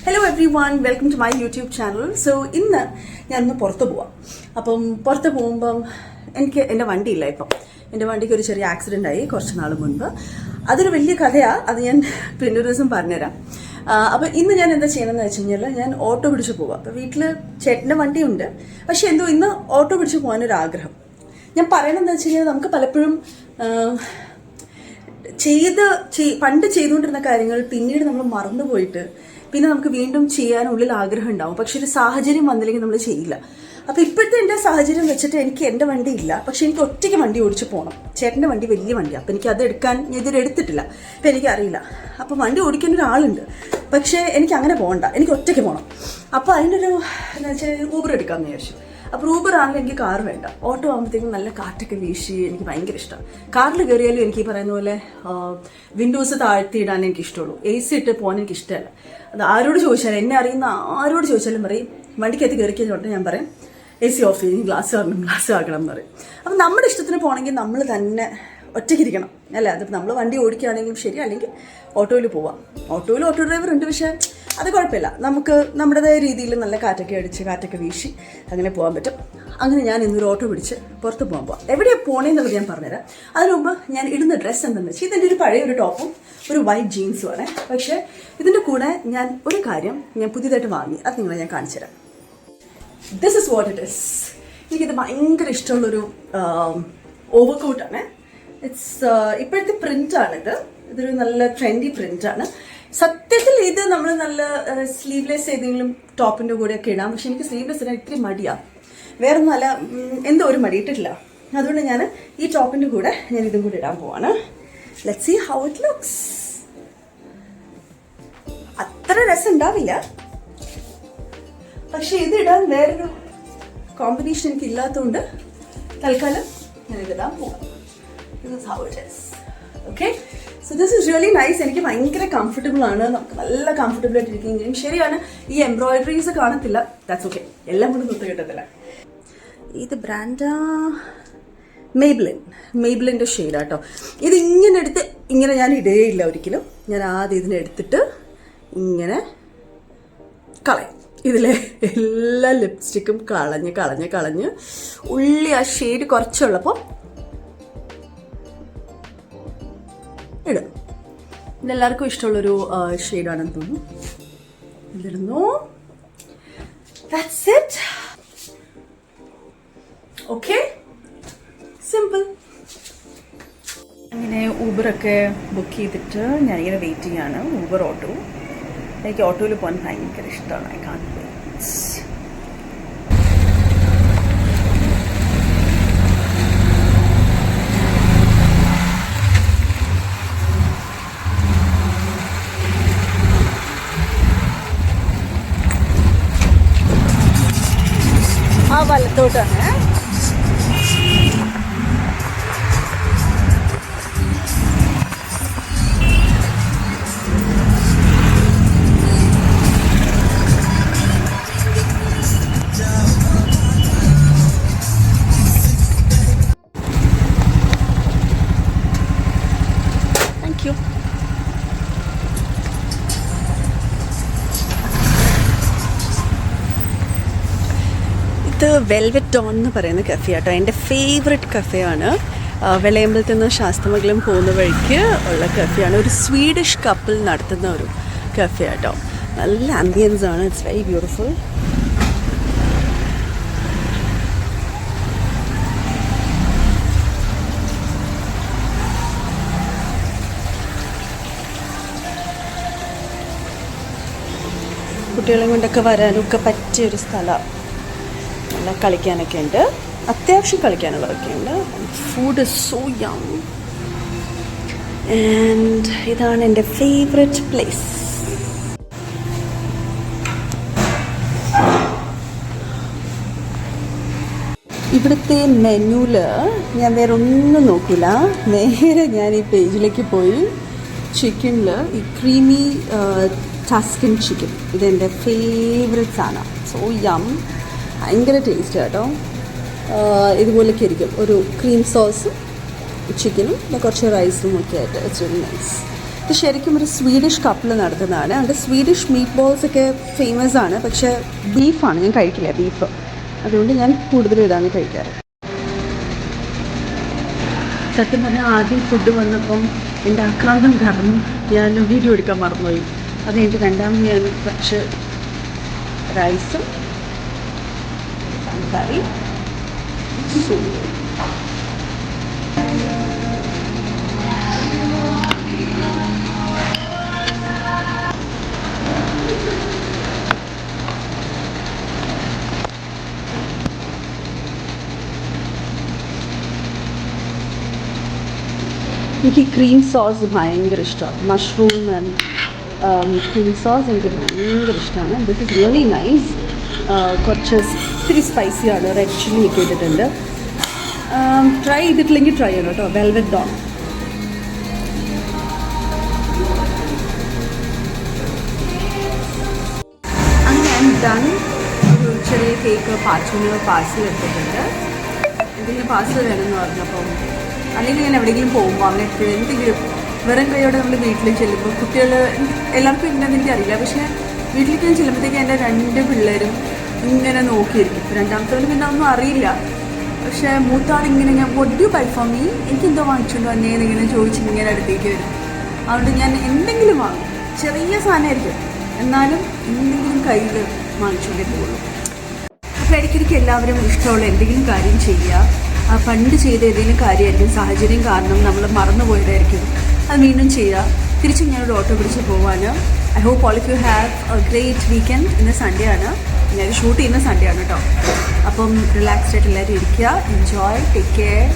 Hello everyone, welcome to my YouTube channel. So ഇന്ന് ഞാനൊന്ന് പുറത്ത് പോവാം. അപ്പം പുറത്ത് പോകുമ്പം എനിക്ക് എൻ്റെ വണ്ടിയില്ല. ഇപ്പം എൻ്റെ വണ്ടിക്ക് ഒരു ചെറിയ ആക്സിഡൻ്റ് ആയി കുറച്ച് നാൾ മുൻപ്. അതൊരു വലിയ കഥയാണ്, അത് ഞാൻ പിന്നെ ഒരു ദിവസം പറഞ്ഞുതരാം. അപ്പം ഇന്ന് ഞാൻ എന്താ ചെയ്യണമെന്ന് വെച്ച് കഴിഞ്ഞാൽ ഞാൻ ഓട്ടോ പിടിച്ച് പോവാം. അപ്പോൾ വീട്ടിൽ ചേട്ടൻ്റെ വണ്ടിയുണ്ട്, പക്ഷെ എന്തോ ഇന്ന് ഓട്ടോ പിടിച്ച് പോകാനൊരു ആഗ്രഹം. ഞാൻ പറയണമെന്ന് വെച്ച് കഴിഞ്ഞാൽ നമുക്ക് പലപ്പോഴും പണ്ട് ചെയ്തുകൊണ്ടിരുന്ന കാര്യങ്ങൾ പിന്നീട് നമ്മൾ മറന്നുപോയിട്ട് പിന്നെ നമുക്ക് വീണ്ടും ചെയ്യാനുള്ളിൽ ആഗ്രഹം ഉണ്ടാവും. പക്ഷെ ഒരു സാഹചര്യം വന്നില്ലെങ്കിൽ നമ്മൾ ചെയ്യില്ല. അപ്പോൾ ഇപ്പോഴത്തെ എൻ്റെ സാഹചര്യം വെച്ചിട്ട് എനിക്ക് എൻ്റെ വണ്ടി ഇല്ല, പക്ഷെ എനിക്ക് ഒറ്റയ്ക്ക് വണ്ടി ഓടിച്ച് പോകണം. ചേട്ടൻ്റെ വണ്ടി വലിയ വണ്ടിയാണ്, അപ്പോൾ എനിക്ക് അത് എടുക്കാൻ ഞാൻ ഇതുവരെ എടുത്തിട്ടില്ല. അപ്പോൾ എനിക്കറിയില്ല. അപ്പോൾ വണ്ടി ഓടിക്കാൻ ഒരാളുണ്ട്, പക്ഷേ എനിക്ക് അങ്ങനെ പോകണ്ട, എനിക്ക് ഒറ്റയ്ക്ക് പോകണം. അപ്പോൾ അതിനൊരു എന്താ വെച്ചാൽ ഊബർ എടുക്കാമെന്ന് വിചാരിച്ചു. അപ്പോൾ ഊബർ ആണെങ്കിൽ എനിക്ക് കാർ വേണ്ട. ഓട്ടോ ആകുമ്പോഴത്തേക്കും നല്ല കാറ്റൊക്കെ വീശി എനിക്ക് ഭയങ്കര ഇഷ്ടമാണ്. കാറിൽ കയറിയാലും എനിക്ക് പറയുന്ന പോലെ വിൻഡോസ് താഴ്ത്തിയിടാൻ എനിക്ക് ഇഷ്ടമുള്ളൂ. AC ഇട്ട് പോകാൻ എനിക്ക് ഇഷ്ടമല്ല. അത് ആരോട് ചോദിച്ചാലും, എന്നെ അറിയുന്ന ആരോട് ചോദിച്ചാലും പറയും വണ്ടിക്കകത്ത് കയറി കഴിഞ്ഞോട്ടെ ഞാൻ പറയും AC ഓഫ് ചെയ്യും, ഗ്ലാസ് ആക്കണം എന്ന് പറയും. അപ്പം നമ്മുടെ ഇഷ്ടത്തിന് പോകണമെങ്കിൽ നമ്മൾ തന്നെ ഒറ്റയ്ക്കിരിക്കണം അല്ലേ? അതിപ്പോൾ നമ്മൾ വണ്ടി ഓടിക്കുകയാണെങ്കിലും ശരി, അല്ലെങ്കിൽ ഓട്ടോയിൽ പോവാം. ഓട്ടോയിൽ ഓട്ടോ ഡ്രൈവർ ഉണ്ട്, പക്ഷേ അത് കുഴപ്പമില്ല. നമുക്ക് നമ്മുടേതായ രീതിയിൽ നല്ല കാറ്റൊക്കെ അടിച്ച് കാറ്റൊക്കെ വീശി അങ്ങനെ പോകാൻ പറ്റും. അങ്ങനെ ഞാൻ ഇന്നൊരു ഓട്ടോ പിടിച്ച് പുറത്ത് പോകാം. എവിടെയാണ് പോകണമെന്നുള്ളത് ഞാൻ പറഞ്ഞുതരാം. അതിന് മുമ്പ് ഞാൻ ഇടുന്ന ഡ്രസ്സ് എന്താണെന്ന് വെച്ചാൽ ഇതെൻ്റെ ഒരു പഴയ ഒരു ടോപ്പും ഒരു വൈറ്റ് ജീൻസുമാണ്. പക്ഷേ ഇതിൻ്റെ കൂടെ ഞാൻ ഒരു കാര്യം ഞാൻ പുതിയതായിട്ട് വാങ്ങി, അത് നിങ്ങളെ ഞാൻ കാണിച്ചു തരാം. This is what it is. എനിക്കിത് ഭയങ്കര ഇഷ്ടമുള്ളൊരു ഓവർകോട്ടാണ്. ഇപ്പോഴത്തെ പ്രിൻ്റാണിത്. ഇതൊരു നല്ല ട്രെൻഡി പ്രിൻ്റാണ്. സത്യത്തിൽ ഇത് നമ്മൾ നല്ല സ്ലീവ്ലെസ് ഏതെങ്കിലും ടോപ്പിൻ്റെ കൂടെയൊക്കെ ഇടാം, പക്ഷെ എനിക്ക് സ്ലീവ്ലെസ് ഇടാൻ ഇത്തിരി മടിയാണ്. വേറൊന്നും അല്ല, എന്തോ ഒരു മടി ഇട്ടിട്ടില്ല. അതുകൊണ്ട് ഞാൻ ഈ ടോപ്പിൻ്റെ കൂടെ ഞാൻ ഇതും കൂടി ഇടാൻ പോവാണ്. Let's see how it looks. അത്ര രസം ഉണ്ടാവില്ല, പക്ഷെ ഇതിടാൻ വേറൊരു കോമ്പിനേഷൻ എനിക്ക് ഇല്ലാത്തതുകൊണ്ട് തൽക്കാലം ഞാൻ ഇതിടാൻ പോവാം. This is how it is. Okay, so this is really nice. എനിക്ക് ഭയങ്കര കംഫർട്ടബിൾ ആണ്. നമുക്ക് നല്ല കംഫർട്ടബിൾ ആയിട്ട് ഇരിക്കുകയും ചെയ്യും. ശരിയാണ്, ഈ എംബ്രോയിഡറീസ് കാണത്തില്ല, ദാറ്റ്സ് ഓക്കെ, എല്ലാം കൂടി തൊട്ട് കിട്ടത്തില്ല. ഇത് ബ്രാൻഡാ മെയ്ബിളിൻ്റെ ഷെയ്ഡാട്ടോ. ഇത് ഇങ്ങനെ എടുത്ത് ഇങ്ങനെ ഞാൻ ഇടുകയില്ല ഒരിക്കലും. ഞാൻ ആദ്യം ഇതിനെ എടുത്തിട്ട് ഇങ്ങനെ കളയും. ഇതിലെ എല്ലാ ലിപ്സ്റ്റിക്കും കളഞ്ഞ് ഉള്ളി ആ ഷെയ്ഡ് കുറച്ചുള്ളപ്പോൾ ഇടും. ഇതെല്ലാവർക്കും ഇഷ്ടമുള്ളൊരു ഷെയ്ഡാണെന്ന് തോന്നുന്നു. ഇതിടുന്നു. That's it. Okay, simple. അങ്ങനെ ഊബറൊക്കെ ബുക്ക് ചെയ്തിട്ട് ഞാനിങ്ങനെ വെയിറ്റ് ചെയ്യാണ്. Uber auto. എനിക്ക് ഓട്ടോയിൽ പോകാൻ ഭയങ്കര ഇഷ്ടമാണ്. I can't wait. ആ വലത്തോട്ടാണ്. Thank you. ഇത് വെൽവെറ്റ് ഡോൺ എന്ന് പറയുന്ന കഫേ ആട്ടോ. എൻ്റെ ഫേവററ്റ് കഫേയാണ്. വെള്ളയമ്പലത്തിൽ നിന്ന് ശാസ്തമംഗലം പോകുന്ന വഴിക്ക് ഉള്ള കഫേയാണ്. ഒരു സ്വീഡിഷ് കപ്പിൾ നടത്തുന്ന ഒരു കഫേ ആട്ടോ. നല്ല ആംബിയൻസ് ആണ്. It's very beautiful. കുട്ടികളെ കൊണ്ടൊക്കെ വരാനൊക്കെ പറ്റിയൊരു സ്ഥലമാണ്. നല്ല കളിക്കാനൊക്കെ ഉണ്ട്, അത്യാവശ്യം കളിക്കാനുള്ളതൊക്കെ ഉണ്ട്. ഫുഡ് ഇസ് സോ യം. ആൻഡ് ഇതാണ് എൻ്റെ ഫേവററ്റ് പ്ലേസ്. ഇവിടുത്തെ മെനുവിൽ ഞാൻ വേറെ ഒന്നും നോക്കില്ല, നേരെ ഞാൻ ഈ പേജിലേക്ക് പോയി ചിക്കനിൽ ഈ ക്രീമി ടസ്കൻ ചിക്കൻ, ഇതെൻ്റെ ഫേവററ്റ് സാധനം. സോ യം, ഭയങ്കര ടേസ്റ്റ് കേട്ടോ. ഇതുപോലൊക്കെ ഇരിക്കും, ഒരു ക്രീം സോസും ചിക്കനും പിന്നെ കുറച്ച് റൈസും ഒക്കെ ആയിട്ട്. It's very nice. ഇത് ശരിക്കും ഒരു സ്വീഡിഷ് കപ്പിൾ നടത്തുന്നതാണ്. അതുകൊണ്ട് സ്വീഡിഷ് മീറ്റ് ബോൾസ് ഒക്കെ ഫേമസ് ആണ്, പക്ഷേ ബീഫാണ്, ഞാൻ കഴിക്കില്ല ബീഫ്. അതുകൊണ്ട് ഞാൻ കൂടുതലും ഇതാണ് കഴിക്കാറ്. സത്യം പറഞ്ഞാൽ ആദ്യം ഫുഡ് വന്നപ്പം എൻ്റെ ആക്രാന്തം കാരണം ഞാൻ വീഡിയോ എടുക്കാൻ മറന്നുപോയി. അത് കഴിഞ്ഞിട്ട് രണ്ടാമത് ഞാൻ കുറച്ച് റൈസും കറി എനിക്ക് ക്രീം സോസ് ഭയങ്കര ഇഷ്ടമാണ്. മഷ്റൂം ആൻഡ് ക്രീം സോസ് എനിക്ക് ഭയങ്കര ഇഷ്ടമാണ്. This is really nice. കുറച്ച് ഇത്തിരി സ്പൈസിയാണ്, റെഡ് ചില്ലി ഒക്കെ ഇട്ടിട്ടുണ്ട്. ട്രൈ ചെയ്തിട്ടില്ലെങ്കിൽ ട്രൈ ചെയ്യണം കേട്ടോ. Velvet dawn. അങ്ങനെ ഐ എം ഡൺ. ഒരു ചെറിയ കേക്ക് പാച്ചുവിന് പാഴ്സൽ എടുത്തിട്ടുണ്ട്. എന്തെങ്കിലും പാഴ്സൽ വേണമെന്ന് പറഞ്ഞപ്പം, അല്ലെങ്കിൽ ഞാൻ എവിടെയെങ്കിലും പോകുമ്പോൾ അവനെ എന്തെങ്കിലും വെറും കൈയോടെ നമ്മൾ വീട്ടിൽ ചെല്ലുമ്പോൾ കുട്ടികൾ എല്ലാവർക്കും ഇങ്ങനെയെന്ന് എനിക്കറിയില്ല, പക്ഷേ വീട്ടിലേക്ക് ഞാൻ ചെല്ലുമ്പോഴത്തേക്ക് എൻ്റെ 2 പിള്ളേരും ഇങ്ങനെ നോക്കിയിരിക്കും. രണ്ടാമത്തവന് പിന്നെ ഒന്നും അറിയില്ല, പക്ഷേ മൂത്താളിങ്ങനെ ഞാൻ what do buy for me, എനിക്കെന്തോ വാങ്ങിച്ചുകൊണ്ട് വന്നേന്ന് ഇങ്ങനെ ചോദിച്ച് ഇങ്ങനെ അടുത്തേക്ക് വരും. അതുകൊണ്ട് ഞാൻ എന്തെങ്കിലും വാങ്ങും. ചെറിയ സാധനമായിരിക്കും, എന്നാലും എന്തെങ്കിലും കയ്യിൽ വാങ്ങിച്ചുകൊണ്ടേ പോകുള്ളൂ. അപ്പോൾ ഇടയ്ക്കിടയ്ക്ക് എല്ലാവരും ഇഷ്ടമുള്ള എന്തെങ്കിലും കാര്യം ചെയ്യുക. പണ്ട് ചെയ്ത ഏതെങ്കിലും കാര്യമായിരിക്കും, സാഹചര്യം കാരണം നമ്മൾ മറന്നു പോയതായിരിക്കും, അത് വീണ്ടും ചെയ്യുക. തിരിച്ചും ഞാനൊരു ഓട്ടോ പിടിച്ച് പോവാൻ. I hope all of you have a great weekend. ഇന്ന് സൺഡേ ആണ്, ഞാൻ ഷൂട്ട് ചെയ്യുന്ന സൺഡേ ആണ് കേട്ടോ. അപ്പം റിലാക്സ്ഡ് ആയിട്ട് എല്ലാവരും ഇരിക്കുക. Enjoy, take care.